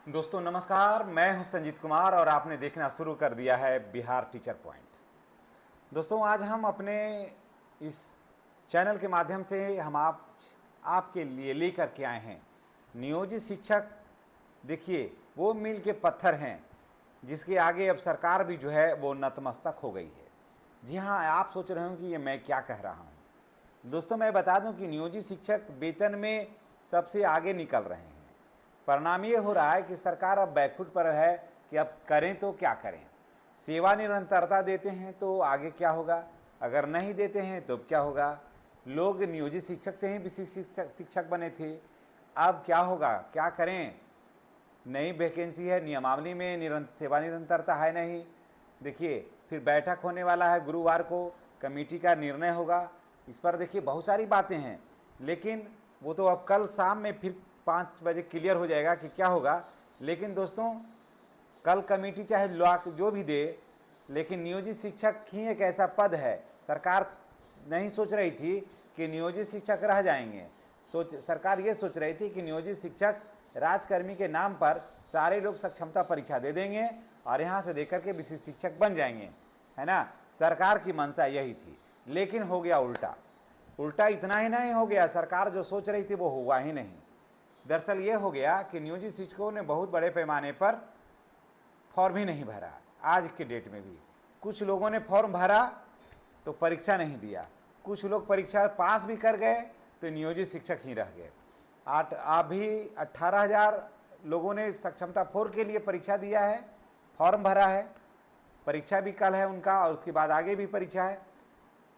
दोस्तों नमस्कार, मैं हूं संजीत कुमार और आपने देखना शुरू कर दिया है बिहार टीचर पॉइंट। दोस्तों आज हम अपने इस चैनल के माध्यम से हम आपके लिए लेकर के आए हैं नियोजित शिक्षक। देखिए वो मील के पत्थर हैं जिसके आगे अब सरकार भी जो है वो नतमस्तक हो गई है। जी हाँ, आप सोच रहे हो कि ये मैं क्या कह रहा हूँ। दोस्तों मैं बता दूं कि नियोजित शिक्षक वेतन में सबसे आगे निकल रहे हैं। परिणाम ये हो रहा है कि सरकार अब बैकफुट पर है कि अब करें तो क्या करें। सेवा निरंतरता देते हैं तो आगे क्या होगा, अगर नहीं देते हैं तो क्या होगा। लोग नियोजित शिक्षक से ही विशिष्ट शिक्षक बने थे, अब क्या होगा, क्या करें। नई वैकेंसी है, नियमावली में सेवा निरंतरता है नहीं। देखिए फिर बैठक होने वाला है गुरुवार को, कमेटी का निर्णय होगा। इस पर देखिए बहुत सारी बातें हैं, लेकिन वो तो अब कल शाम में फिर 5 बजे क्लियर हो जाएगा कि क्या होगा। लेकिन दोस्तों कल कमेटी चाहे लॉक जो भी दे, लेकिन नियोजित शिक्षक ही एक ऐसा पद है। सरकार नहीं सोच रही थी कि नियोजित शिक्षक रह जाएंगे, सरकार ये सोच रही थी कि नियोजित शिक्षक राजकर्मी के नाम पर सारे लोग सक्षमता परीक्षा दे देंगे और यहाँ से देकर के विशिष्ट शिक्षक बन जाएंगे, है ना। सरकार की मंशा यही थी, लेकिन हो गया उल्टा। उल्टा इतना ही नहीं हो गया, सरकार जो सोच रही थी वो हुआ ही नहीं। दरअसल ये हो गया कि नियोजित शिक्षकों ने बहुत बड़े पैमाने पर फॉर्म ही नहीं भरा। आज के डेट में भी कुछ लोगों ने फॉर्म भरा तो परीक्षा नहीं दिया, कुछ लोग परीक्षा पास भी कर गए तो नियोजित शिक्षक ही रह गए। अभी 18,000 लोगों ने सक्षमता 4 के लिए परीक्षा दिया है, फॉर्म भरा है, परीक्षा भी कल है उनका और उसके बाद आगे भी परीक्षा है।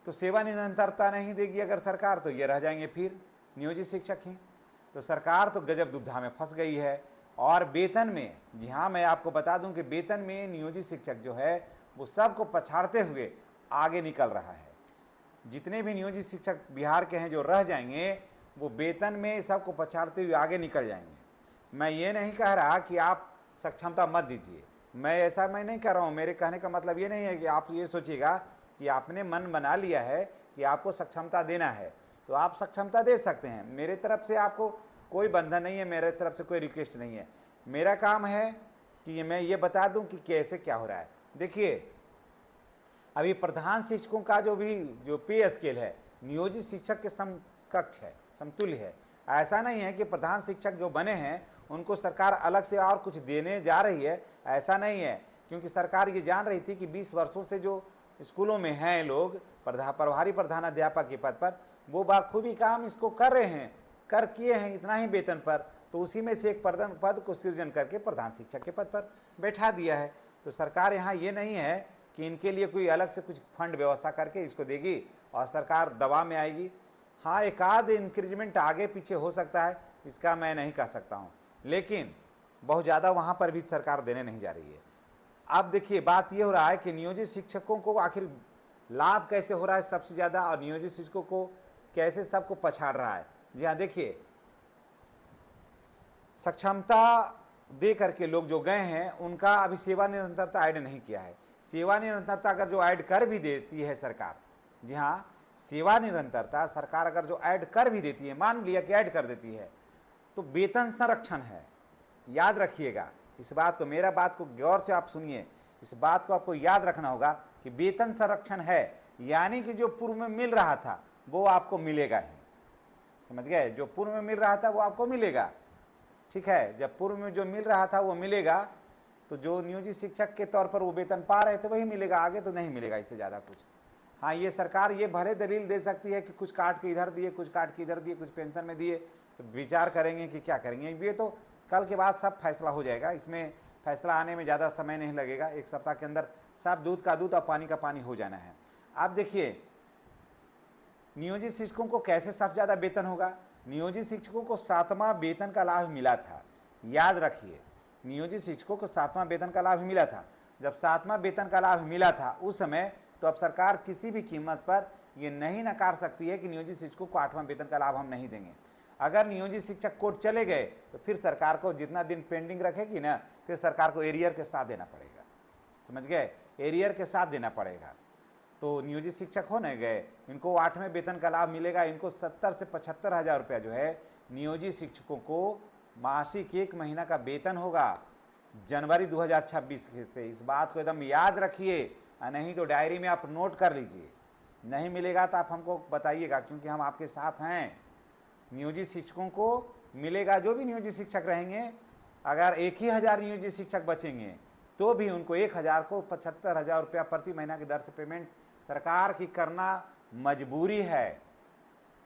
तो सेवा निरंतरता नहीं देगी अगर सरकार, तो ये रह जाएंगे फिर नियोजित शिक्षक ही। तो सरकार तो गजब दुविधा में फंस गई है। और वेतन में, जी हाँ मैं आपको बता दूं कि वेतन में नियोजित शिक्षक जो है वो सबको पछाड़ते हुए आगे निकल रहा है। जितने भी नियोजित शिक्षक बिहार के हैं जो रह जाएंगे वो वेतन में सबको पछाड़ते हुए आगे निकल जाएंगे। मैं ये नहीं कह रहा कि आप सक्षमता मत दीजिए, मैं नहीं कह रहा हूँ। मेरे कहने का मतलब ये नहीं है कि आप ये सोचिएगा कि आपने मन बना लिया है कि आपको सक्षमता देना है तो आप सक्षमता दे सकते हैं। मेरे तरफ से आपको कोई बंधन नहीं है, मेरे तरफ से कोई रिक्वेस्ट नहीं है। मेरा काम है कि मैं ये बता दूं कि कैसे क्या हो रहा है। देखिए अभी प्रधान शिक्षकों का जो पे स्केल है नियोजित शिक्षक के समकक्ष है, समतुल्य है। ऐसा नहीं है कि प्रधान शिक्षक जो बने हैं उनको सरकार अलग से और कुछ देने जा रही है, ऐसा नहीं है। क्योंकि सरकार ये जान रही थी कि 20 वर्षों से जो स्कूलों में हैं लोग प्रभारी प्रधानाध्यापक के पद पर, वो बाखूबी काम इसको कर रहे हैं, कर किए हैं इतना ही वेतन पर, तो उसी में से एक पद को सृजन करके प्रधान शिक्षक के पद पर बैठा दिया है। तो सरकार यहाँ ये नहीं है कि इनके लिए कोई अलग से कुछ फंड व्यवस्था करके इसको देगी और सरकार दबाव में आएगी। हाँ एक आध इंक्रीजमेंट आगे पीछे हो सकता है, इसका मैं नहीं कह सकता हूँ, लेकिन बहुत ज़्यादा वहाँ पर भी सरकार देने नहीं जा रही है। अब देखिए बात ये हो रहा है कि नियोजित शिक्षकों को आखिर लाभ कैसे हो रहा है सबसे ज़्यादा, और नियोजित शिक्षकों को कैसे सबको पछाड़ रहा है। जी हाँ, देखिए सक्षमता दे करके लोग जो गए हैं उनका अभी सेवा निरंतरता ऐड नहीं किया है। सेवा निरंतरता अगर जो ऐड कर भी देती है सरकार, जी हाँ सेवा निरंतरता सरकार अगर जो ऐड कर भी देती है, मान लिया कि ऐड कर देती है, तो वेतन संरक्षण है। याद रखिएगा इस बात को, मेरा बात को गौर से आप सुनिए, इस बात को आपको याद रखना होगा कि वेतन संरक्षण है, यानी कि जो पूर्व में मिल रहा था वो आपको मिलेगा ही। समझ गए, जो पूर्व में मिल रहा था वो आपको मिलेगा, ठीक है। जब पूर्व में जो मिल रहा था वो मिलेगा तो जो नियोजित शिक्षक के तौर पर वो वेतन पा रहे थे वही मिलेगा, आगे तो नहीं मिलेगा इससे ज़्यादा कुछ। हाँ ये सरकार ये भले दलील दे सकती है कि कुछ काट के इधर दिए, कुछ काट के इधर दिए, कुछ पेंशन में दिए, तो विचार करेंगे कि क्या करेंगे। ये तो कल के बाद सब फैसला हो जाएगा, इसमें फैसला आने में ज़्यादा समय नहीं लगेगा, एक सप्ताह के अंदर सब दूध का दूध और पानी का पानी हो जाना है। आप देखिए नियोजित शिक्षकों को कैसे सबसे ज़्यादा वेतन होगा। नियोजित शिक्षकों को 7वां वेतन का लाभ मिला था, याद रखिए नियोजित शिक्षकों को 7वां वेतन का लाभ मिला था। जब 7वां वेतन का लाभ मिला था उस समय, तो अब सरकार किसी भी कीमत पर ये नहीं नकार सकती है कि नियोजित शिक्षकों को 8वां वेतन का लाभ हम नहीं देंगे। अगर नियोजित शिक्षक कोर्ट चले गए तो फिर सरकार को जितना दिन पेंडिंग रखेगी ना, फिर सरकार को एरियर के साथ देना पड़ेगा। समझ गए, एरियर के साथ देना पड़ेगा। तो नियोजित शिक्षक हो नहीं गए, इनको 8वें वेतन का लाभ मिलेगा। इनको 70 से 75 हज़ार रुपया जो है नियोजित शिक्षकों को मासिक 1 महीना का वेतन होगा जनवरी 2026 से। इस बात को एकदम याद रखिए, नहीं तो डायरी में आप नोट कर लीजिए। नहीं मिलेगा तो आप हमको बताइएगा, क्योंकि हम आपके साथ हैं। नियोजित शिक्षकों को मिलेगा, जो भी नियोजित शिक्षक रहेंगे, अगर 1,000 नियोजित शिक्षक बचेंगे तो भी उनको 1,000 को 75,000 रुपया प्रति महीना की दर से पेमेंट सरकार की करना मजबूरी है।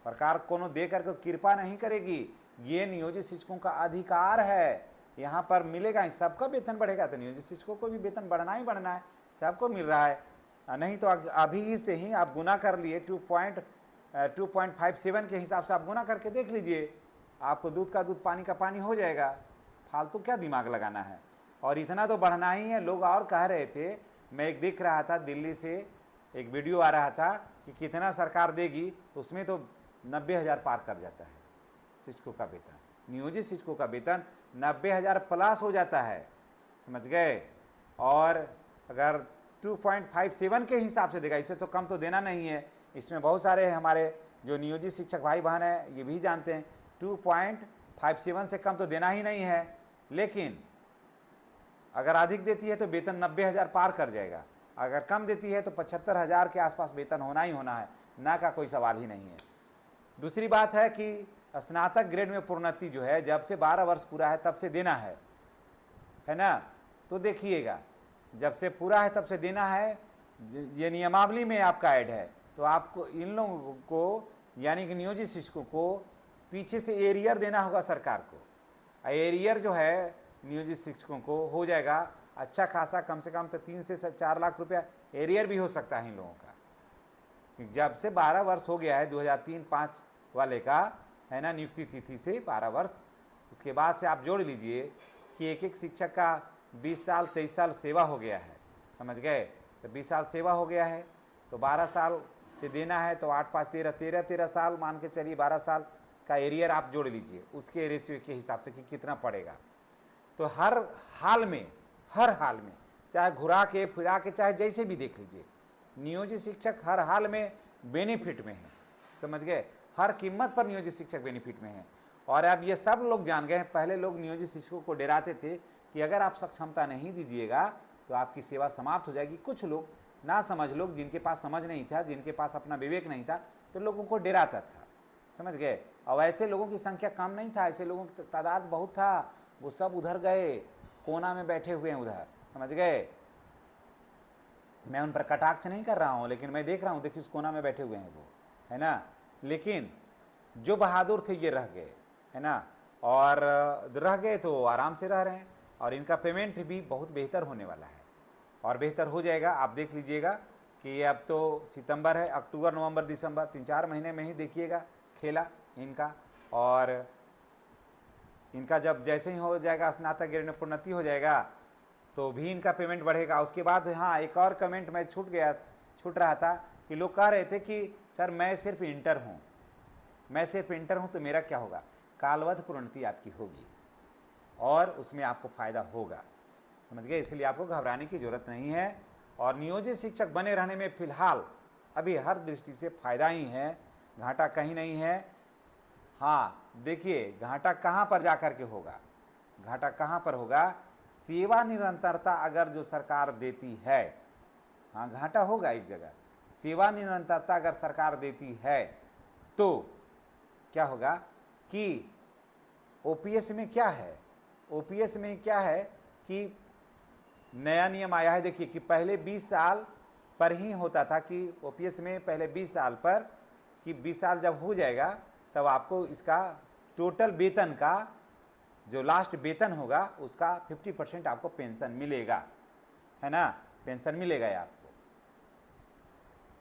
सरकार कोनो दे करके कृपा नहीं करेगी, ये नियोजित शिक्षकों का अधिकार है। यहाँ पर मिलेगा, सबका वेतन बढ़ेगा तो नियोजित शिक्षकों को भी वेतन बढ़ना ही बढ़ना है, सबको मिल रहा है। नहीं तो अभी से ही आप गुना कर लिए 2.57 के हिसाब से आप गुना करके देख लीजिए, आपको दूध का दूध पानी का पानी हो जाएगा। फालतू क्या दिमाग लगाना है, और इतना तो बढ़ना ही है। लोग और कह रहे थे, मैं एक देख रहा था दिल्ली से एक वीडियो आ रहा था कि कितना सरकार देगी, तो उसमें तो 90,000 पार कर जाता है शिक्षकों का वेतन। नियोजित शिक्षकों का वेतन 90,000 प्लस हो जाता है, समझ गए। और अगर 2.57 के हिसाब से देगा, इससे तो कम तो देना नहीं है। इसमें बहुत सारे हमारे जो नियोजित शिक्षक भाई बहन हैं ये भी जानते हैं 2.57 से कम तो देना ही नहीं है। लेकिन अगर अधिक देती है तो वेतन 90,000 पार कर जाएगा, अगर कम देती है तो 75,000 के आसपास वेतन होना ही होना है, ना का कोई सवाल ही नहीं है। दूसरी बात है कि स्नातक ग्रेड में प्रोन्नति जो है, जब से 12 वर्ष पूरा है तब से देना है ना। तो देखिएगा, जब से पूरा है तब से देना है, ये नियमावली में आपका ऐड है। तो आपको इन लोगों को, यानी कि नियोजित शिक्षकों को पीछे से एरियर देना होगा सरकार को। एरियर जो है नियोजित शिक्षकों को हो जाएगा अच्छा खासा, कम से कम तो 3 से 4 लाख रुपया एरियर भी हो सकता है इन लोगों का। जब से 12 वर्ष हो गया है 2003-5 वाले का, है ना, नियुक्ति तिथि से 12 वर्ष, उसके बाद से आप जोड़ लीजिए कि एक एक शिक्षक का 20 साल 23 साल सेवा हो गया है, समझ गए। तो 20 साल सेवा हो गया है तो 12 साल से देना है, तो 8 5 13 साल मान के चलिए, 12 साल का एरियर आप जोड़ लीजिए उसके रेशियो के हिसाब से कि कितना पड़ेगा। तो हर हाल में चाहे घुरा के फिरा के, चाहे जैसे भी देख लीजिए, नियोजित शिक्षक हर हाल में बेनिफिट में है, समझ गए। हर कीमत पर नियोजित शिक्षक बेनिफिट में है। और अब ये सब लोग जान गए हैं। पहले लोग नियोजित शिक्षकों को डराते थे कि अगर आप सक्षमता नहीं दीजिएगा तो आपकी सेवा समाप्त हो जाएगी। कुछ लोग ना समझ लोग, जिनके पास समझ नहीं था, जिनके पास अपना विवेक नहीं था, तो लोगों को डराता था, समझ गए। और ऐसे लोगों की संख्या कम नहीं था, ऐसे लोगों की तादाद बहुत था। वो सब उधर गए, कोना में बैठे हुए हैं उधर, समझ गए। मैं उन पर कटाक्ष नहीं कर रहा हूँ, लेकिन मैं देख रहा हूँ, देखिए उस कोना में बैठे हुए हैं वो, है ना। लेकिन जो बहादुर थे ये रह गए, है ना, और रह गए तो आराम से रह रहे हैं। और इनका पेमेंट भी बहुत बेहतर होने वाला है और बेहतर हो जाएगा। आप देख लीजिएगा कि अब तो सितंबर है, अक्टूबर नवंबर दिसंबर 3-4 महीने में ही देखिएगा खेला इनका। और इनका जब जैसे ही हो जाएगा, स्नातक ग्रेड में प्रोन्नति हो जाएगा, तो भी इनका पेमेंट बढ़ेगा। उसके बाद हाँ, एक और कमेंट मैं छूट रहा था कि लोग कह रहे थे कि सर मैं सिर्फ इंटर हूँ, तो मेरा क्या होगा। कालवध प्रोन्नति आपकी होगी और उसमें आपको फ़ायदा होगा, समझ गए। इसलिए आपको घबराने की ज़रूरत नहीं है। और नियोजित शिक्षक बने रहने में फ़िलहाल अभी हर दृष्टि से फ़ायदा ही है, घाटा कहीं नहीं है। हाँ देखिए, घाटा कहाँ पर जा कर के होगा, घाटा कहाँ पर होगा। सेवा निरंतरता अगर जो सरकार देती है, हाँ घाटा होगा एक जगह। सेवा निरंतरता अगर सरकार देती है तो क्या होगा कि ओपीएस में क्या है, ओपीएस में क्या है कि नया नियम आया है। देखिए कि पहले 20 साल पर ही होता था कि ओपीएस में पहले 20 साल पर, कि 20 साल जब हो जाएगा तब आपको इसका टोटल वेतन का जो लास्ट वेतन होगा उसका 50% आपको पेंशन मिलेगा, है ना, पेंशन मिलेगा आपको।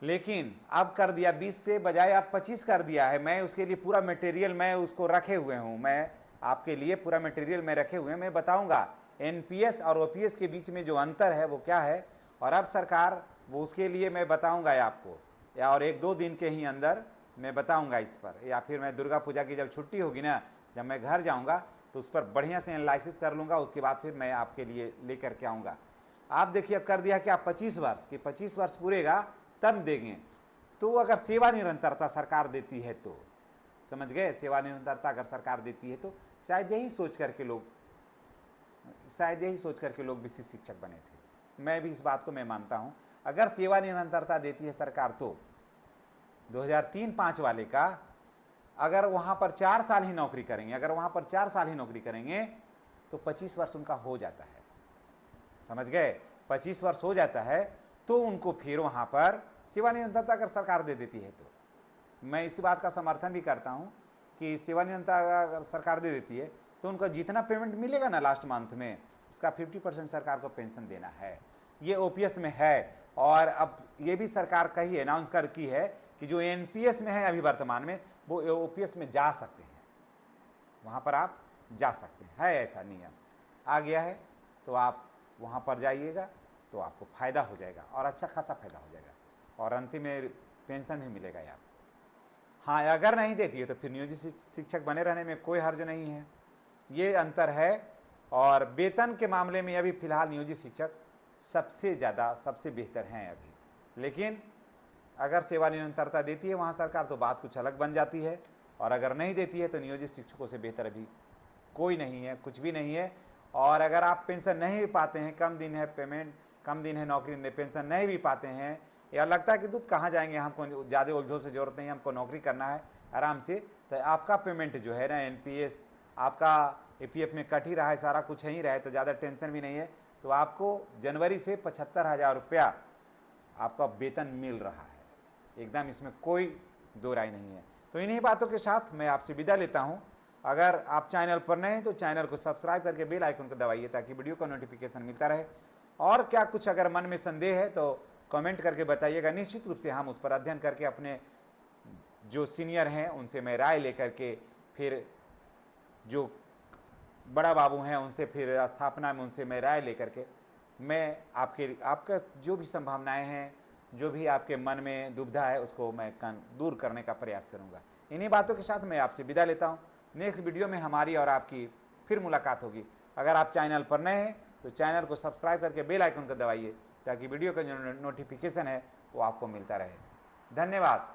लेकिन अब कर दिया 20 से बजाय आप 25 कर दिया है। मैं उसके लिए पूरा मटेरियल मैं उसको रखे हुए हूँ, मैं आपके लिए पूरा मटेरियल मैं रखे हुए हैं। मैं बताऊंगा एनपीएस और ओपीएस के बीच में जो अंतर है वो क्या है, और अब सरकार वो उसके लिए मैं बताऊंगा आपको, या और 1-2 दिन के ही अंदर मैं बताऊंगा इस पर, या फिर मैं दुर्गा पूजा की जब छुट्टी होगी ना, जब मैं घर जाऊंगा तो उस पर बढ़िया से एनालिसिस कर लूँगा। उसके बाद फिर मैं आपके लिए लेकर के आऊँगा। आप देखिए अब कर दिया कि आप 25 वर्ष पूरेगा तब देंगे। तो अगर सेवा निरंतरता सरकार देती है तो, समझ गए, सेवा निरंतरता अगर सरकार देती है तो शायद यही सोच करके लोग विशिष्ट शिक्षक बने थे। मैं भी इस बात को मैं मानता हूँ। अगर सेवा निरंतरता देती है सरकार तो 2003-05 वाले का अगर वहाँ पर 4 साल ही नौकरी करेंगे, तो 25 वर्ष उनका हो जाता है। समझ गए? 25 वर्ष हो जाता है तो उनको फिर वहाँ पर सेवा निरंतरता अगर सरकार दे देती है तो मैं इसी बात का समर्थन भी करता हूँ कि सेवा निरंतरता अगर सरकार दे देती है तो उनको जितना पेमेंट मिलेगा ना लास्ट मंथ में, उसका 50% सरकार को पेंशन देना है। ये ओपीएस में है और अब ये भी सरकार का ही अनाउंस कर की है कि जो एनपीएस में है अभी वर्तमान में, वो ओपीएस में जा सकते हैं, वहाँ पर आप जा सकते हैं। है ऐसा नियम आ गया है, तो आप वहाँ पर जाइएगा तो आपको फ़ायदा हो जाएगा और अच्छा खासा फ़ायदा हो जाएगा और अंतिम में पेंशन भी मिलेगा यार। हाँ, अगर नहीं देती है तो फिर नियोजित शिक्षक बने रहने में कोई हर्ज नहीं है, ये अंतर है। और वेतन के मामले में अभी फ़िलहाल नियोजित शिक्षक सबसे ज़्यादा सबसे बेहतर हैं अभी, लेकिन अगर सेवा निरंतरता देती है वहाँ सरकार तो बात कुछ अलग बन जाती है, और अगर नहीं देती है तो नियोजित शिक्षकों से बेहतर अभी कोई नहीं है, कुछ भी नहीं है। और अगर आप पेंशन नहीं पाते हैं, कम दिन है पेमेंट, कम दिन है नौकरी, पेंशन नहीं भी पाते हैं, या लगता है कि दूध कहाँ जाएंगे, हमको ज़्यादा उलझोल से ज़रूरत नहीं है, हमको नौकरी करना है आराम से, तो आपका पेमेंट जो है ना एनपीएस आपका ईपीएफ में कट ही रहा है, सारा कुछ ही रहा है, तो ज़्यादा टेंशन भी नहीं है। तो आपको जनवरी से 75,000 रुपया आपका वेतन मिल रहा है, एकदम इसमें कोई दो राय नहीं है। तो इन्हीं बातों के साथ मैं आपसे विदा लेता हूँ। अगर आप चैनल पर नए हैं तो चैनल को सब्सक्राइब करके बेल आइकन को दबाइए ताकि वीडियो का नोटिफिकेशन मिलता रहे। और क्या कुछ अगर मन में संदेह है तो कमेंट करके बताइएगा, निश्चित रूप से हम उस पर अध्ययन करके अपने जो सीनियर हैं उनसे मैं राय लेकर के, फिर जो बड़ा बाबू हैं उनसे, फिर स्थापना में उनसे मैं राय लेकर के मैं आपका जो भी संभावनाएं हैं, जो भी आपके मन में दुविधा है, उसको मैं दूर करने का प्रयास करूंगा। इन्हीं बातों के साथ मैं आपसे विदा लेता हूं। नेक्स्ट वीडियो में हमारी और आपकी फिर मुलाकात होगी। अगर आप चैनल पर नए हैं तो चैनल को सब्सक्राइब करके बेल आइकन को दबाइए ताकि वीडियो का जो नोटिफिकेशन है वो आपको मिलता रहे। धन्यवाद।